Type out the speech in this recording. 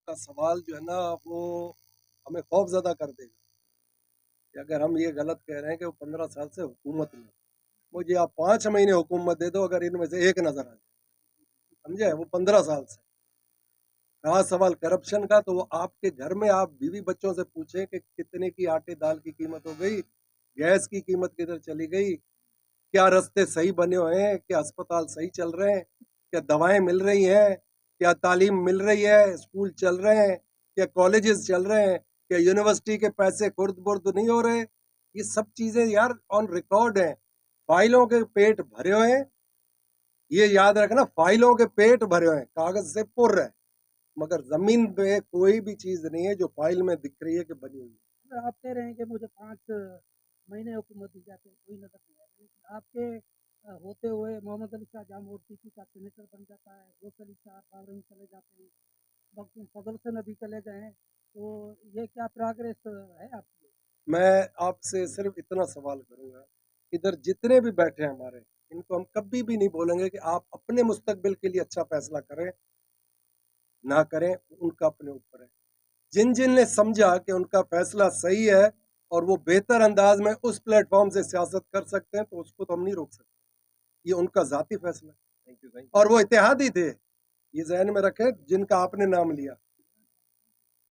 کا سوال جو ہے نا وہ ہمیں خوف زدہ کر دے گا کہ اگر ہم یہ غلط کہہ رہے ہیں کہ وہ 15 سال سے حکومت میں، مجھے آپ 5 مہینے حکومت دے دو، اگر ان میں سے ایک نظر آ جائے، سمجھے؟ وہ 15 سال سے رہا سوال کرپشن کا، تو وہ آپ کے گھر میں آپ بیوی بچوں سے پوچھیں کہ کتنے کی آٹے دال کی قیمت ہو گئی، گیس کی قیمت کدھر چلی گئی، کیا رستے صحیح بنے ہوئے ہیں، کیا اسپتال صحیح چل رہے ہیں، کیا دوائیں مل رہی ہیں، کیا تعلیم مل رہی ہے، اسکول چل رہے ہیں، کیا کالجز چل رہے ہیں، کیا یونیورسٹی کے پیسے خرد برد نہیں ہو رہے. یہ سب چیزیں یار آن ریکارڈ ہیں، فائلوں کے پیٹ بھرے ہوئے ہیں. یہ یاد رکھنا، فائلوں کے پیٹ بھرے ہوئے ہیں، کاغذ سے پر ہے، مگر زمین پہ کوئی بھی چیز نہیں ہے جو فائل میں دکھ رہی ہے کہ بنی ہوئی ہے. آپ کہہ رہے ہیں کہ مجھے 5 مہینے حکومت دی جاتی ہے، کوئی نظر نہیں آتا، لیکن آپ کے ہوتے ہوئے محمد علی شاہ جام اور ٹی کا سینیٹر بن جاتا ہے، وہ علی شاہ بابرنگ چلے جاتے ہیں، وقت فضل سے نبی چلے جائیں، تو یہ کیا پروگریس ہے آپ کی؟ میں آپ سے صرف اتنا سوال کروں گا، ادھر جتنے بھی بیٹھے ہیں ہمارے، ان کو ہم کبھی بھی نہیں بولیں گے کہ آپ اپنے مستقبل کے لیے اچھا فیصلہ کریں نہ کریں، ان کا اپنے اوپر ہے. جن جن نے سمجھا کہ ان کا فیصلہ صحیح ہے اور وہ بہتر انداز میں اس پلیٹ فارم سے سیاست کر سکتے ہیں، تو اس کو تو ہم نہیں روک سکتے، یہ ان کا ذاتی فیصلہ ہے. اور وہ اتحادی تھے، یہ ذہن میں رکھیں جن کا آپ نے نام لیا.